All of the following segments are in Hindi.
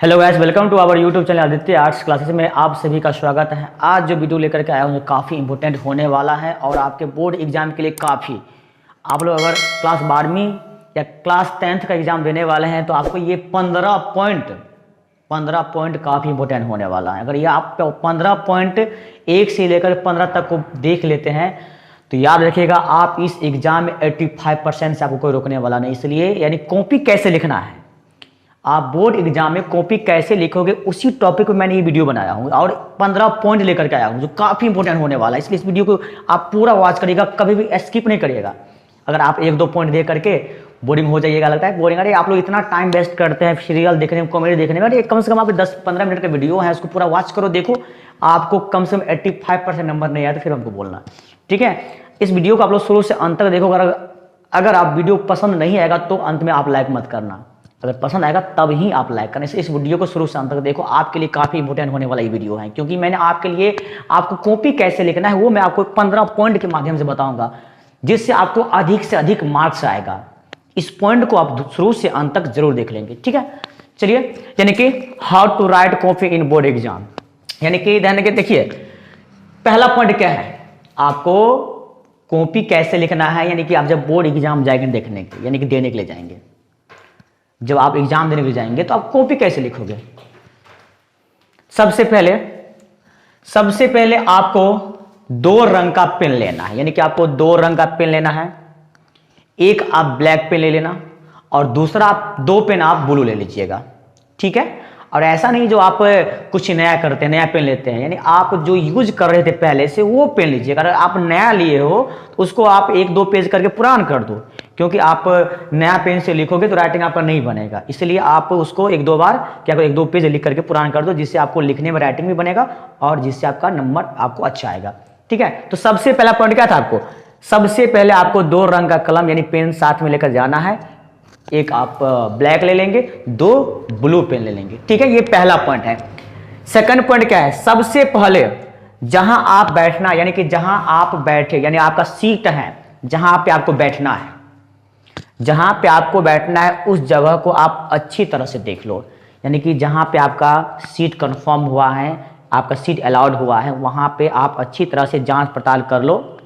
Hello guys, welcome to our YouTube channel Aditya arts classes में आप सभी का स्वागत है। आज जो वीडियो लेकर के आया हूँ काफ़ी इंपॉर्टेंट होने वाला है और आपके बोर्ड एग्जाम के लिए काफ़ी, आप लोग अगर क्लास 12वीं या क्लास 10th का एग्ज़ाम देने वाले हैं तो आपको ये 15 पॉइंट काफ़ी इंपॉर्टेंट होने वाला है। अगर ये आप 15 पॉइंट 1 से लेकर 15 तक को देख लेते हैं तो याद रखिएगा आप इस एग्ज़ाम में 85% से आपको कोई रोकने वाला नहीं। इसलिए यानी कॉपी कैसे लिखना है, आप बोर्ड एग्जाम में कॉपी कैसे लिखोगे, उसी टॉपिक पे मैंने ये वीडियो बनाया हूँ और 15 पॉइंट लेकर के आया हूँ जो काफ़ी इंपॉर्टेंट होने वाला है। इसलिए इस वीडियो को आप पूरा वॉच करिएगा, कभी भी स्किप नहीं करिएगा। अगर आप 1-2 पॉइंट दे करके बोरिंग हो जाइएगा, लगता है बोरिंग, अरे आप लोग इतना टाइम वेस्ट करते हैं सीरियल देखने में, कॉमेडी देखने में, कम से कम आप 10-15 मिनट का वीडियो है उसको पूरा वॉच करो, देखो आपको कम से कम 85% नंबर नहीं आया तो फिर हमको बोलना, ठीक है। इस वीडियो को आप लोग शुरू से अंत तक देखो। अगर आप वीडियो पसंद नहीं आएगा तो अंत में आप लाइक मत करना, अगर पसंद आएगा तब ही आप लाइक करना। इस वीडियो को शुरू से अंत तक देखो, आपके लिए काफ़ी इंपॉर्टेंट होने वाला ये वीडियो है, क्योंकि मैंने आपके लिए आपको कॉपी कैसे लिखना है वो मैं आपको 15 पॉइंट के माध्यम से बताऊंगा, जिससे आपको अधिक से अधिक मार्क्स आएगा। इस पॉइंट को आप शुरू से अंत तक जरूर देख लेंगे, ठीक है। चलिए, यानी कि how to write copy in board exam, यानी कि ध्यान के देखिए पहला पॉइंट क्या है, आपको कॉपी कैसे लिखना है। यानी कि आप जब बोर्ड एग्जाम जाएंगे देखने के, यानी कि देने के लिए जाएंगे, जब आप एग्जाम देने के लिए जाएंगे तो आप कॉपी कैसे लिखोगे। सबसे पहले आपको 2 रंग का पेन लेना है, यानी कि आपको 2 रंग का पेन लेना है। एक आप ब्लैक पेन ले लेना और दूसरा आप 2 पेन आप ब्लू ले लीजिएगा, ठीक है। और ऐसा नहीं जो आप कुछ नया करते हैं, नया पेन लेते हैं, यानी आप जो यूज कर रहे थे पहले से वो पेन लीजिएगा। अगर आप नया लिए हो तो उसको आप 1-2 पेज करके पुरान कर दो, क्योंकि आप नया पेन से लिखोगे तो राइटिंग आपका नहीं बनेगा। इसलिए आप उसको 1-2 बार क्या करो, 1-2 पेज लिख करके पुरान कर दो, जिससे आपको लिखने में राइटिंग भी बनेगा और जिससे आपका नंबर आपको अच्छा आएगा, ठीक है। तो सबसे पहला पॉइंट क्या था, आपको सबसे पहले आपको 2 रंग का कलम यानी पेन साथ में लेकर जाना है। एक आप ब्लैक ले लेंगे, 2 ब्लू पेन ले लेंगे, ठीक है। ये पहला पॉइंट है। सेकंड पॉइंट क्या है, सबसे पहले जहां आप बैठना, यानी कि जहां आप बैठे, यानी आपका सीट है, जहां पे आपको बैठना है, जहां पे आपको बैठना है उस जगह को आप अच्छी तरह से देख लो। यानी कि जहां पे आपका सीट कंफर्म हुआ है, आपका सीट अलाउड हुआ है, वहां पे आप अच्छी तरह से जांच पड़ताल कर लो।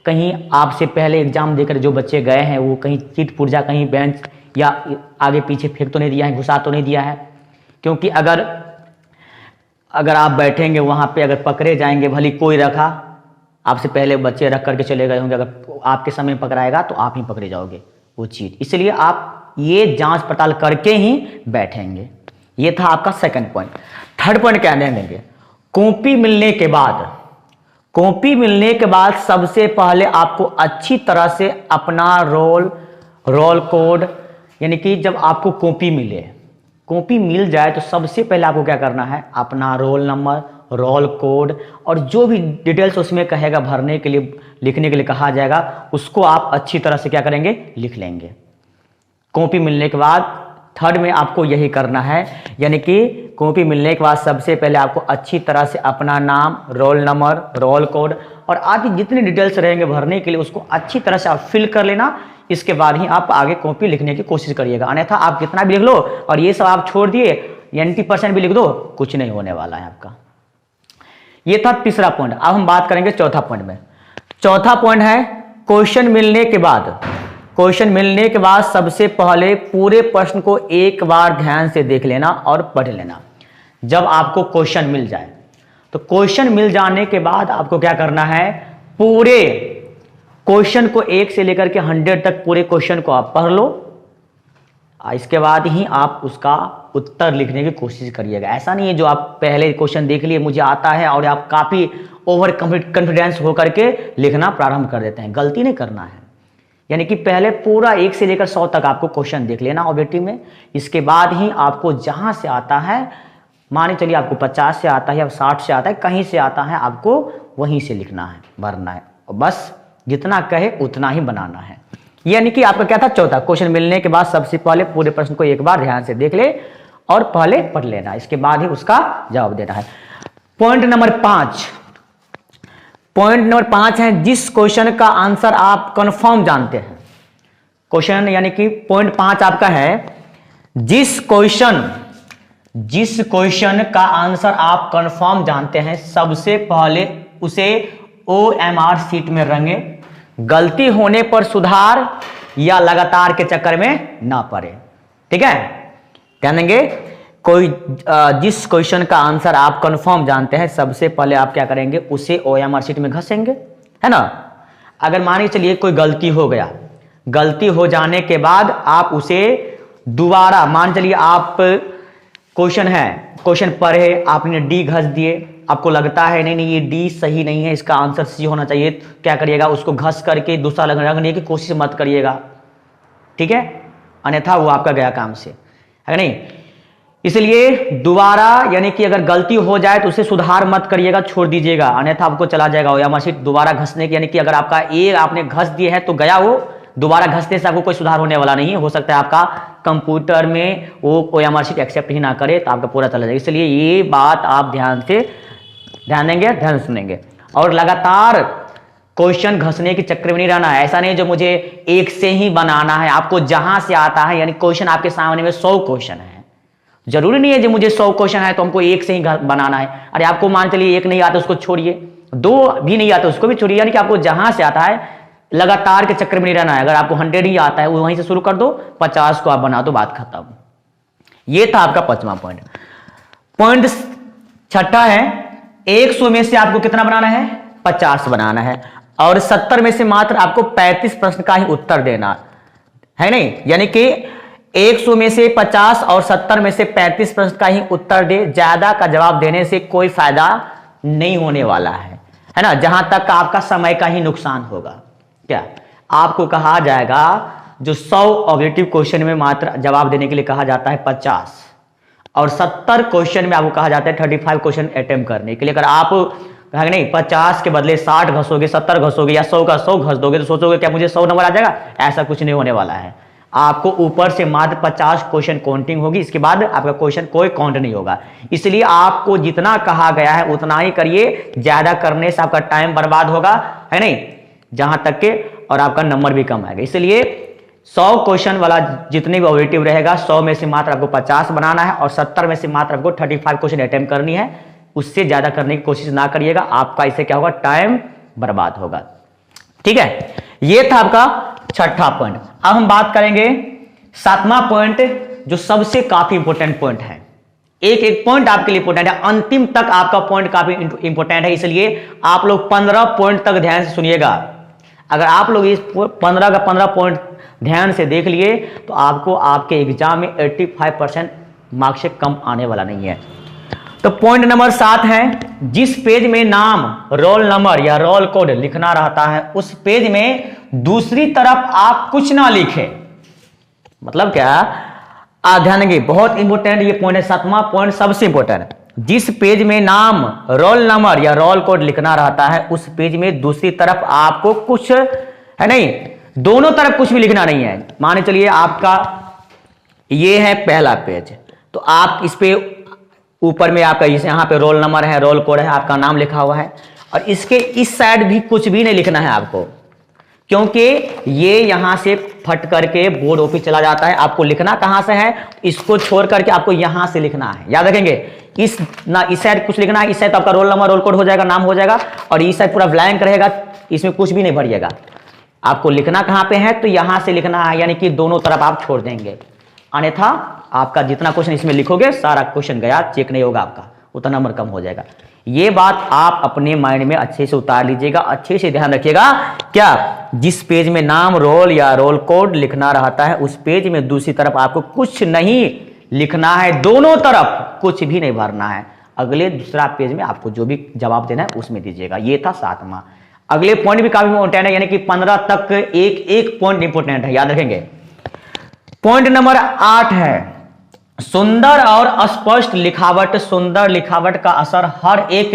कहीं आपसे पहले एग्जाम देकर जो बच्चे गए हैं वो कहीं सीट पुर्जा, कहीं बेंच या आगे पीछे फेंक तो नहीं दिया है, घुसा तो नहीं दिया है। क्योंकि अगर आप बैठेंगे वहां पे, अगर पकड़े जाएंगे, भले कोई रखा, आपसे पहले बच्चे रख करके चले गए होंगे, अगर आपके समय पकड़ाएगा तो आप ही पकड़े जाओगे वो चीज। इसलिए आप ये जांच पड़ताल करके ही बैठेंगे। ये था आपका सेकंड पॉइंट। थर्ड पॉइंट क्या देंगे, कॉपी मिलने के बाद सबसे पहले आपको अच्छी तरह से अपना रोल कोड, यानी कि जब आपको कॉपी मिल जाए तो सबसे पहले आपको क्या करना है, अपना रोल नंबर, रोल कोड और जो भी डिटेल्स उसमें कहेगा भरने के लिए, लिखने के लिए कहा जाएगा, उसको आप अच्छी तरह से क्या करेंगे, लिख लेंगे। कॉपी मिलने के बाद थर्ड में आपको यही करना है, यानी कि कॉपी मिलने के बाद सबसे पहले आपको अच्छी तरह से अपना नाम, रोल नंबर, रोल कोड और आदि जितने डिटेल्स रहेंगे भरने के लिए उसको अच्छी तरह से आप फिल कर लेना। इसके बाद ही आप आगे कॉपी लिखने की कोशिश करिएगा, अन्यथा आप कितना भी लिख लो और ये सब आप छोड़ दिए, 90% भी लिख दो, कुछ नहीं होने वाला है आपका। ये था तीसरा पॉइंट। अब हम बात करेंगे चौथा पॉइंट में। चौथा पॉइंट है क्वेश्चन मिलने के बाद सबसे पहले पूरे प्रश्न को एक बार ध्यान से देख लेना और पढ़ लेना। जब आपको क्वेश्चन मिल जाए तो क्वेश्चन मिल जाने के बाद आपको क्या करना है, पूरे क्वेश्चन को 1 से लेकर के 100 तक पूरे क्वेश्चन को आप पढ़ लो। इसके बाद ही आप उसका उत्तर लिखने की कोशिश करिएगा। ऐसा नहीं है जो आप पहले क्वेश्चन देख लिए मुझे आता है और आप काफी ओवर कॉन्फिडेंस होकर के लिखना प्रारंभ कर देते हैं, गलती नहीं करना है। यानी कि पहले पूरा 1 से लेकर 100 तक आपको क्वेश्चन देख लेना ऑब्जेक्टिव में। इसके बाद ही आपको जहां से आता है, माने चलिए आपको 50 से आता है या 60 से आता है, कहीं से आता है, आपको वहीं से लिखना है, भरना है, और बस जितना कहे उतना ही बनाना है। यानी कि आपका क्या था, चौथा, क्वेश्चन मिलने के बाद सबसे पहले पूरे प्रश्न को एक बार ध्यान से देख ले और पहले पढ़ लेना, इसके बाद ही उसका जवाब देना है। पॉइंट नंबर 5 है, जिस क्वेश्चन का आंसर आप कंफर्म जानते हैं। क्वेश्चन यानी कि पॉइंट 5 आपका है, जिस क्वेश्चन जिस क्वेश्चन का आंसर आप कंफर्म जानते हैं सबसे पहले उसे OMR शीट में रंगे, गलती होने पर सुधार या लगातार के चक्कर में ना पड़े। ठीक है, ध्यान देंगे। कोई जिस क्वेश्चन का आंसर आप कंफर्म जानते हैं सबसे पहले आप क्या करेंगे, उसे OMR शीट में घसेंगे, है ना। अगर मान के चलिए कोई गलती हो गया, गलती हो जाने के बाद आप उसे दोबारा, मान चलिए आप क्वेश्चन है, क्वेश्चन पढ़े, आपने डी घस दिए, आपको लगता है नहीं ये डी सही नहीं है, इसका आंसर सी होना चाहिए, क्या करिएगा, उसको घस करके दूसरा रंगने की कोशिश मत करिएगा। ठीक है, अन्यथा वो आपका गया काम से, है नहीं। इसलिए दोबारा, यानी कि अगर गलती हो जाए तो उसे सुधार मत करिएगा, छोड़ दीजिएगा, अन्यथा आपको चला जाएगा OMR शीट दोबारा घसने की। यानी कि अगर आपका ए आपने घस दिए है तो गया, वो दोबारा घसने से आपको कोई सुधार होने वाला नहीं है। हो सकता है आपका कंप्यूटर में वो OMR शीट एक्सेप्ट ही ना करे तो आपका पूरा चला जाएगा। इसलिए ये बात आप ध्यान देंगे, ध्यान सुनेंगे, और लगातार क्वेश्चन घसने के चक्कर में नहीं रहना है। ऐसा नहीं जो मुझे एक से ही बनाना है, आपको जहां से आता है, यानी क्वेश्चन आपके सामने में 100 क्वेश्चन है, जरूरी नहीं है जो मुझे 100 क्वेश्चन है तो हमको एक से ही बनाना है। अरे आपको मान चलिए एक नहीं आता उसको छोड़िए, 2 भी नहीं आता उसको भी छोड़िए, यानी कि आपको जहां से आता है लगातार के चक्कर में नहीं रहना है। अगर आपको 100 ही आता है वो वहीं से शुरू कर दो, 50 को आप बना दो, बात खत्म। ये था आपका 5वां पॉइंट। पॉइंट 6 है, 100 में से आपको कितना बनाना है, 50 बनाना है, और 70 में से मात्र आपको 35 प्रश्न का ही उत्तर देना है, नहीं। यानी कि 100 में से 50 और 70 में से 35 प्रश्न का ही उत्तर दे, ज्यादा का जवाब देने से कोई फायदा नहीं होने वाला है ना। जहां तक आपका समय का ही नुकसान होगा। क्या आपको कहा जाएगा, जो 100 ऑब्जेक्टिव क्वेश्चन में मात्र जवाब देने के लिए कहा जाता है 50, और 70 क्वेश्चन में आपको कहा जाता है 35 क्वेश्चन अटेम्प्ट करने के लिए। अगर आप नहीं 50 के बदले 60 घसोगे, 70 घसोगे, या 100 का 100 घस दोगे तो सोचोगे क्या मुझे 100 नंबर आ जाएगा, ऐसा कुछ नहीं होने वाला है। आपको ऊपर से मात्र 50 क्वेश्चन काउंटिंग होगी, इसके बाद आपका क्वेश्चन कोई काउंट नहीं होगा। इसलिए आपको जितना कहा गया है उतना ही करिए, ज्यादा करने से आपका टाइम बर्बाद होगा, है नहीं, जहां तक के, और आपका नंबर भी कम आएगा। इसलिए 100 क्वेश्चन वाला जितने भी ऑब्जेक्टिव रहेगा, 100 में से मात्र आपको 50 बनाना है, और 70 में से मात्र आपको 35 क्वेश्चन अटेम्प्ट करनी है। उससे ज्यादा करने की कोशिश ना करिएगा, आपका इससे क्या होगा, टाइम बर्बाद होगा। ठीक है, ये था आपका 6ठा पॉइंट। अब हम बात करेंगे 7वां पॉइंट, जो सबसे काफी इंपोर्टेंट पॉइंट है। एक एक पॉइंट आपके लिए इंपोर्टेंट है, अंतिम तक आपका पॉइंट काफी इंपोर्टेंट है, इसलिए आप लोग 15 पॉइंट तक ध्यान से सुनिएगा। अगर आप लोग इस 15 का 15 पॉइंट ध्यान से देख लिए तो आपको आपके एग्जाम में 85% मार्क्स से कम आने वाला नहीं है। तो पॉइंट नंबर 7 है, जिस पेज में नाम, रोल नंबर या रोल कोड लिखना रहता है उस पेज में दूसरी तरफ आप कुछ ना लिखें। मतलब क्या, ध्यान देंगे, बहुत इंपोर्टेंट ये पॉइंट है, 7वां पॉइंट सबसे इंपोर्टेंट। जिस पेज में नाम, रोल नंबर या रोल कोड लिखना रहता है उस पेज में दूसरी तरफ आपको कुछ, है नहीं, दोनों तरफ कुछ भी लिखना नहीं है। मान चलिए आपका ये है पहला पेज, तो आप इस पे ऊपर में आपका यहां पे रोल नंबर है, रोल कोड है, आपका नाम लिखा हुआ है, और इसके इस साइड भी कुछ भी नहीं लिखना है आपको, क्योंकि ये यहां से फट करके बोर्ड ऑफिस चला जाता है। आपको लिखना कहां से है, इसको छोड़ करके आपको यहां से लिखना है। याद रखेंगे, इस साइड कुछ लिखना है, इस साइड तो आपका रोल नंबर, रोल कोड हो जाएगा, नाम हो जाएगा, और इस साइड पूरा ब्लैंक रहेगा, इसमें कुछ भी नहीं भरिएगा। आपको लिखना कहां पे है, तो यहां से लिखना है, यानी कि दोनों तरफ आप छोड़ देंगे, अन्यथा आपका जितना क्वेश्चन इसमें लिखोगे सारा क्वेश्चन गया, चेक नहीं होगा आपका, उतना नंबर कम हो जाएगा। ये बात आप अपने माइंड में अच्छे से उतार लीजिएगा, अच्छे से ध्यान रखिएगा। क्या, जिस पेज में नाम, रोल या रोल कोड लिखना रहता है उस पेज में दूसरी तरफ आपको कुछ नहीं लिखना है, दोनों तरफ कुछ भी नहीं भरना है। अगले दूसरा पेज में आपको जो भी जवाब देना है उसमें दीजिएगा। ये था 7वां। अगले पॉइंट भी काफी इंपोर्टेंट है, यानी कि 15 तक एक एक पॉइंट इंपोर्टेंट है, याद रखेंगे। पॉइंट नंबर 8 है, सुंदर और स्पष्ट लिखावट। सुंदर लिखावट का असर हर एक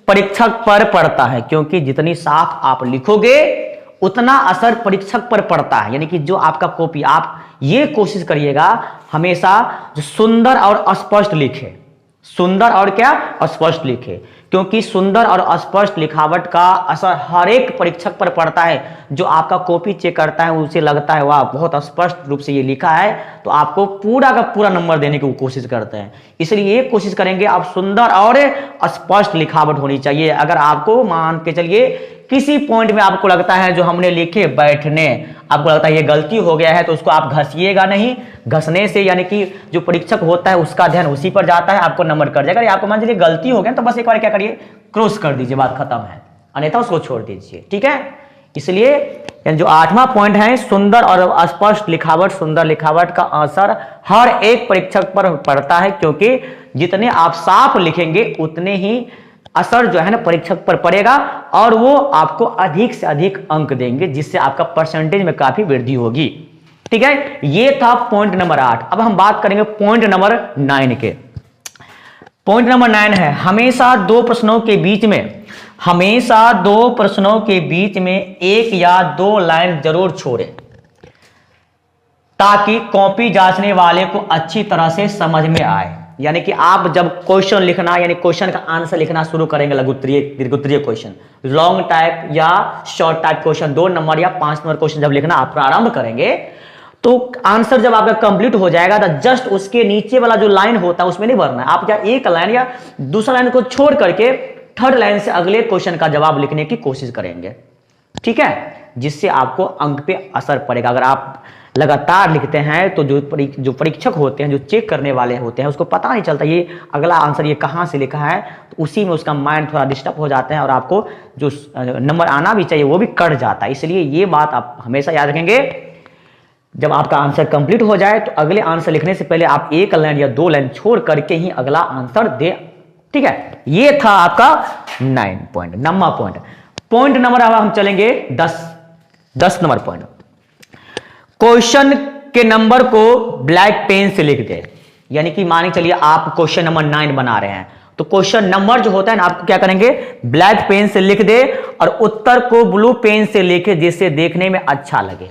परीक्षक पर पड़ता है, क्योंकि जितनी साफ आप लिखोगे उतना असर परीक्षक पर पड़ता है। यानी कि जो आपका कॉपी, आप ये कोशिश करिएगा हमेशा जो सुंदर और स्पष्ट लिखे, सुंदर और क्या, स्पष्ट लिखे, क्योंकि सुंदर और स्पष्ट लिखावट का असर हर एक परीक्षक पर पड़ता है। जो आपका कॉपी चेक करता है उसे लगता है वाह बहुत स्पष्ट रूप से ये लिखा है, तो आपको पूरा का पूरा नंबर देने की कोशिश करते हैं। इसलिए ये कोशिश करेंगे आप सुंदर और स्पष्ट लिखावट होनी चाहिए। अगर आपको मान के चलिए किसी पॉइंट में आपको लगता है जो हमने लिखे बैठने, आपको लगता है ये गलती हो गया है, तो उसको आप घसिएगा नहीं। घसने से यानी कि जो परीक्षक होता है उसका ध्यान उसी पर जाता है, आपको नंबर कर जाएगा। आपको मान लीजिए गलती हो गया तो बस एक बार क्या करिए, क्रॉस कर दीजिए, बात खत्म है, अन्यथा उसको छोड़ दीजिए। ठीक है, इसलिए जो 8वां पॉइंट है, सुंदर और स्पष्ट लिखावट, सुंदर लिखावट का असर हर एक परीक्षक पर पड़ता है, क्योंकि जितने आप साफ लिखेंगे उतने ही असर जो है ना परीक्षक पर पड़ेगा और वो आपको अधिक से अधिक अंक देंगे, जिससे आपका परसेंटेज में काफी वृद्धि होगी। ठीक है, ये था पॉइंट नंबर 8। अब हम बात करेंगे पॉइंट नंबर 9 के। पॉइंट नंबर 9 है, हमेशा दो प्रश्नों के बीच में एक या दो लाइन जरूर छोड़ें, ताकि कॉपी जांचने वाले को अच्छी तरह से समझ में आए। यानी कि आप जब क्वेश्चन लिखना यानी क्वेश्चन का आंसर लिखना शुरू करेंगे, लघुत्तरीय दीर्घोत्तरीय क्वेश्चन, लॉन्ग टाइप या शॉर्ट टाइप क्वेश्चन, 2 नंबर या 5 नंबर क्वेश्चन जब लिखना आप प्रारंभ करेंगे, तो आंसर जब आपका कंप्लीट हो जाएगा तो जस्ट उसके नीचे वाला जो लाइन होता है उसमें नहीं भरना है। आप या एक लाइन या दूसरा लाइन को छोड़ करके थर्ड लाइन से अगले क्वेश्चन का जवाब लिखने की कोशिश करेंगे। ठीक है, जिससे आपको अंक पे असर पड़ेगा। अगर आप लगातार लिखते हैं तो जो परीक्षक होते हैं, जो चेक करने वाले होते हैं, उसको पता नहीं चलता ये अगला आंसर ये कहाँ से लिखा है, तो उसी में उसका माइंड थोड़ा डिस्टर्ब हो जाता है और आपको जो नंबर आना भी चाहिए वो भी कट जाता है। इसलिए ये बात आप हमेशा याद रखेंगे, जब आपका आंसर कंप्लीट हो जाए तो अगले आंसर लिखने से पहले आप एक लाइन या 2 लाइन छोड़ करके ही अगला आंसर दे। ठीक है, ये था आपका 9 पॉइंट, 9वां पॉइंट। पॉइंट नंबर अब हम चलेंगे 10 नंबर पॉइंट। क्वेश्चन के नंबर को ब्लैक पेन से लिख दे। यानी कि मान के चलिए आप क्वेश्चन नंबर 9 बना रहे हैं, तो क्वेश्चन नंबर जो होता है ना, आपको क्या करेंगे, ब्लैक पेन से लिख दे और उत्तर को ब्लू पेन से लिखे, जिससे देखने में अच्छा लगे।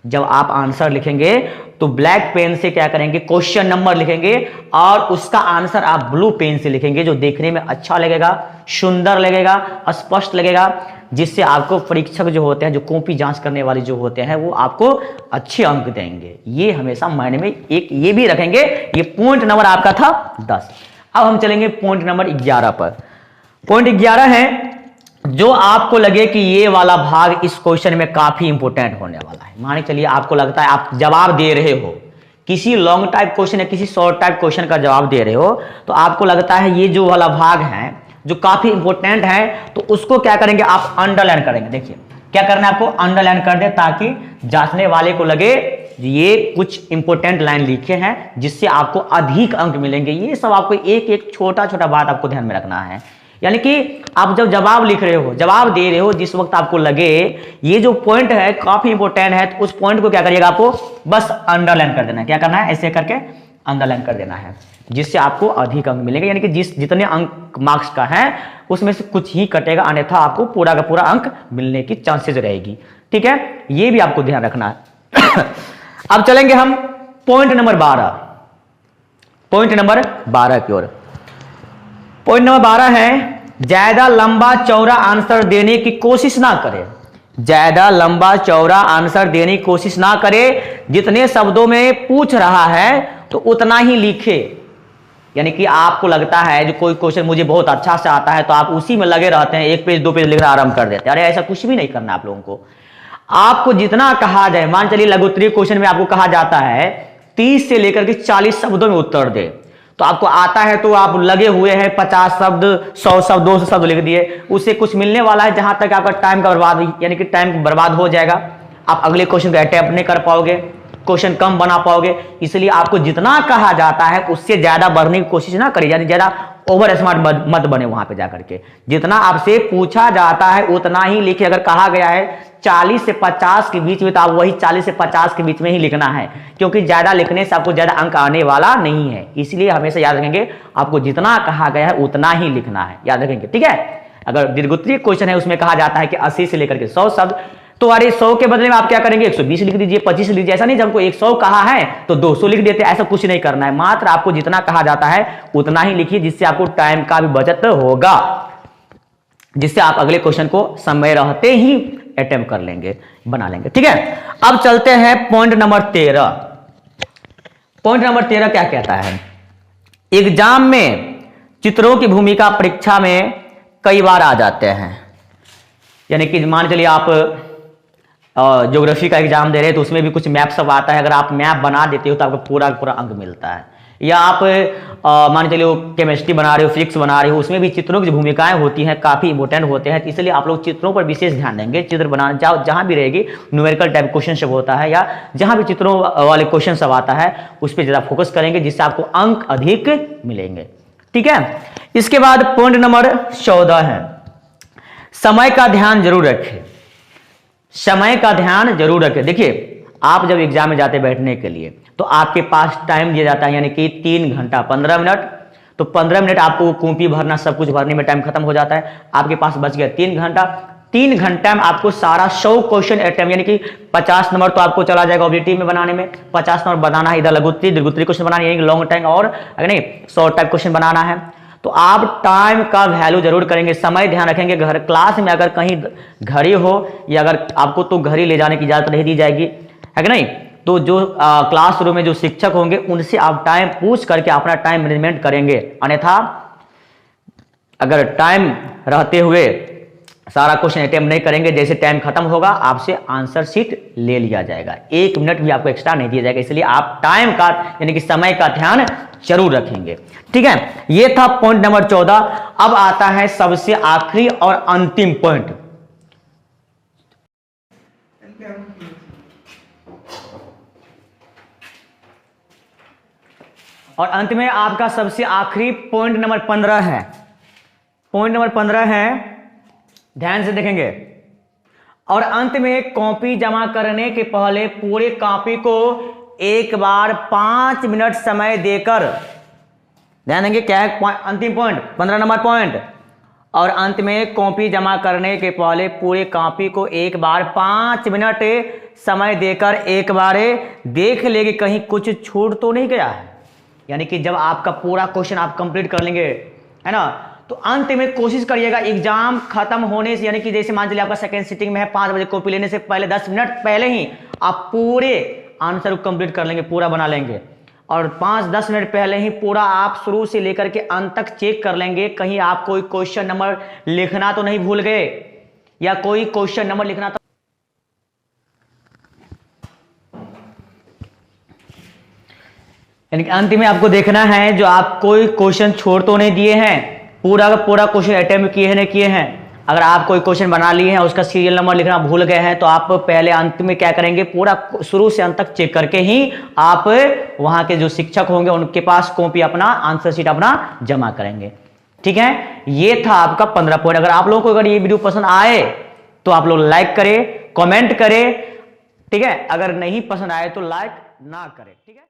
जब आप आंसर लिखेंगे तो ब्लैक पेन से क्या करेंगे, क्वेश्चन नंबर लिखेंगे और उसका आंसर आप ब्लू पेन से लिखेंगे, जो देखने में अच्छा लगेगा, सुंदर लगेगा, स्पष्ट लगेगा, जिससे आपको परीक्षक जो होते हैं, जो कॉपी जांच करने वाले जो होते हैं, वो आपको अच्छे अंक देंगे। ये हमेशा माइंड में एक ये भी रखेंगे। ये पॉइंट नंबर आपका था 10। अब हम चलेंगे पॉइंट नंबर 11 पर। पॉइंट 11 है, जो आपको लगे कि ये वाला भाग इस क्वेश्चन में काफी इंपोर्टेंट होने वाला है। मान चलिए आपको लगता है आप जवाब दे रहे हो, किसी लॉन्ग टाइप क्वेश्चन या किसी शॉर्ट टाइप क्वेश्चन का जवाब दे रहे हो, तो आपको लगता है ये जो वाला भाग है जो काफी इंपोर्टेंट है, तो उसको क्या करेंगे, आप अंडरलाइन करेंगे। देखिए क्या करना है, आपको अंडरलाइन कर दे, ताकि जांचने वाले को लगे ये कुछ इंपोर्टेंट लाइन लिखे हैं, जिससे आपको अधिक अंक मिलेंगे। ये सब आपको एक एक छोटा छोटा बात आपको ध्यान में रखना है। यानी कि आप जब जवाब लिख रहे हो, जवाब दे रहे हो, जिस वक्त आपको लगे ये जो पॉइंट है काफी इंपोर्टेंट है, तो उस पॉइंट को क्या करिएगा, आपको बस अंडरलाइन कर देना है। क्या करना है, ऐसे करके अंडरलाइन कर देना है, जिससे आपको अधिक अंक मिलेंगे। यानी कि जितने अंक मार्क्स का है उसमें से कुछ ही कटेगा, अन्यथा आपको पूरा का पूरा अंक मिलने की चांसेस रहेगी। ठीक है, ये भी आपको ध्यान रखना है। अब चलेंगे हम पॉइंट नंबर 12। पॉइंट नंबर 12 की ओर। पॉइंट नंबर 12 है, ज्यादा लंबा चौड़ा आंसर देने की कोशिश ना करें। ज्यादा लंबा चौड़ा आंसर देने की कोशिश ना करें। जितने शब्दों में पूछ रहा है तो उतना ही लिखे। यानी कि आपको लगता है जो कोई क्वेश्चन मुझे बहुत अच्छा से आता है, तो आप उसी में लगे रहते हैं, 1 पेज 2 पेज लिखना आरंभ कर देते हैं। अरे ऐसा कुछ भी नहीं करना आप लोगों को। आपको जितना कहा जाए, मान चलिए लघुत्तरीय क्वेश्चन में आपको कहा जाता है 30 से लेकर के 40 शब्दों में उत्तर दे, तो आपको आता है तो आप लगे हुए हैं 50 शब्द, 100 शब्द, 200 शब्द लिख दिए, उससे कुछ मिलने वाला है जहां तक आपका टाइम का बर्बाद, यानी कि टाइम बर्बाद हो जाएगा। आप अगले क्वेश्चन को अटेम्प्ट नहीं कर पाओगे, क्वेश्चन कम बना पाओगे। इसलिए आपको जितना कहा जाता है उससे ज्यादा बढ़ने की कोशिश ना करिए, यानी ज्यादा ओवर स्मार्ट मत बने वहां पे जाकर के। जितना आपसे पूछा जाता है उतना ही लिखिए। अगर कहा गया है 40 से 50 के बीच में, तो आप वही 40 से 50 के बीच में ही लिखना है, क्योंकि ज्यादा लिखने से आपको ज्यादा अंक आने वाला नहीं है। इसलिए हमेशा याद रखेंगे, आपको जितना कहा गया है उतना ही लिखना है, याद रखेंगे। ठीक है, अगर दीर्घोत्तरीय क्वेश्चन है उसमें कहा जाता है कि 80 से लेकर के 100 शब्द, तो अरे 100 के बदले में आप क्या करेंगे, 120 लिख दीजिए, 25 लिख दीजिए। ऐसा नहीं, जब हमको 100 कहा है तो 200 लिख देते, ऐसा कुछ नहीं करना है। मात्र आपको जितना कहा जाता है उतना ही लिखिए, जिससे आपको टाइम का भी बचत होगा, जिससे आप अगले क्वेश्चन को समय रहते ही अटेम्प्ट कर लेंगे, बना लेंगे। ठीक है, अब चलते हैं पॉइंट नंबर 13। पॉइंट नंबर 13 क्या कहता है, एग्जाम में चित्रों की भूमिका परीक्षा में कई बार आ जाते हैं। यानी कि मान चलिए आप ज्योग्राफी का एग्जाम दे रहे हैं तो उसमें भी कुछ मैप सब आता है, अगर आप मैप बना देते हो तो आपको पूरा पूरा अंक मिलता है। या आप मान चलिए वो केमिस्ट्री बना रहे हो, फिजिक्स बना रहे हो, उसमें भी चित्रों की जो भूमिकाएं होती हैं काफी इंपॉर्टेंट होते हैं, इसलिए आप लोग चित्रों पर विशेष ध्यान देंगे। चित्र बनाने जाओ, जहां भी रहेगी न्यूमेरिकल टाइप क्वेश्चन सब होता है या जहां भी चित्रों वाले क्वेश्चन सब आता है उस पर ज्यादा फोकस करेंगे, जिससे आपको अंक अधिक मिलेंगे। ठीक है, इसके बाद पॉइंट नंबर 14 है, समय का ध्यान जरूर रखें। समय का ध्यान जरूर रखें। देखिए, आप जब एग्जाम में जाते बैठने के लिए तो आपके पास टाइम दिया जाता है, यानी कि 3 घंटा 15 मिनट। तो 15 मिनट आपको कॉपी भरना, सब कुछ भरने में टाइम खत्म हो जाता है, आपके पास बच गया 3 घंटा। 3 घंटा में आपको सारा 100 क्वेश्चन अटेम्प्ट, यानी कि 50 नंबर तो आपको चला जाएगा ऑब्जेक्टिव में बनाने में, 50 नंबर बनाना है, इधर लघुत्तरी दीर्घोत्तरी क्वेश्चन बनाना है, लॉन्ग टाइम और अगर नहीं शॉर्ट टाइप क्वेश्चन बनाना है। तो आप टाइम का वैल्यू जरूर करेंगे, समय ध्यान रखेंगे। घर क्लास में अगर कहीं घड़ी हो या अगर आपको तो घड़ी ले जाने की इजाजत नहीं दी जाएगी, है कि नहीं, तो जो क्लासरूम में जो शिक्षक होंगे उनसे आप टाइम पूछ करके अपना टाइम मैनेजमेंट करेंगे। अन्यथा अगर टाइम रहते हुए सारा क्वेश्चन अटेम्प्ट नहीं करेंगे, जैसे टाइम खत्म होगा आपसे आंसर शीट ले लिया जाएगा, 1 मिनट भी आपको एक्स्ट्रा नहीं दिया जाएगा। इसलिए आप टाइम का यानी कि समय का ध्यान जरूर रखेंगे। ठीक है, यह था पॉइंट नंबर 14। अब आता है सबसे आखिरी और अंतिम पॉइंट। और अंत में आपका सबसे आखिरी पॉइंट नंबर 15 है। पॉइंट नंबर 15 है, ध्यान से देखेंगे। और अंत में कॉपी जमा करने के पहले पूरे कॉपी को एक बार 5 मिनट समय देकर, ध्यान देंगे क्या है अंतिम पॉइंट, 15 नंबर पॉइंट। और अंत में कॉपी जमा करने के पहले पूरे कॉपी को एक बार 5 मिनट समय देकर एक बार देख लेंगे कहीं कुछ छूट तो नहीं गया है। यानी कि जब आपका पूरा क्वेश्चन आप कंप्लीट कर लेंगे, है ना, तो अंत में कोशिश करिएगा एग्जाम खत्म होने से, यानी कि जैसे मान चलिए आपका सेकंड सिटिंग में है, 5 बजे कॉपी लेने से पहले 10 मिनट पहले ही आप पूरे आंसर को कंप्लीट कर लेंगे, पूरा बना लेंगे। और 5-10 मिनट पहले ही पूरा आप शुरू से लेकर के अंत तक चेक कर लेंगे, कहीं आप कोई क्वेश्चन नंबर लिखना तो नहीं भूल गए, या कोई क्वेश्चन नंबर लिखना तो यानी कि अंत में आपको देखना है जो आप कोई क्वेश्चन छोड़ तो नहीं दिए हैं, पूरा का पूरा क्वेश्चन अटेम्प्ट किए हैं नहीं किए हैं। अगर आप कोई क्वेश्चन बना लिए हैं उसका सीरियल नंबर लिखना भूल गए हैं तो आप पहले अंत में क्या करेंगे, पूरा शुरू से अंत तक चेक करके ही आप वहां के जो शिक्षक होंगे उनके पास कॉपी अपना आंसर शीट अपना जमा करेंगे। ठीक है, ये था आपका 15 पॉइंट। अगर आप लोगों को अगर ये वीडियो पसंद आए तो आप लोग लाइक करें, कमेंट करें। ठीक है, अगर नहीं पसंद आए तो लाइक ना करें। ठीक है।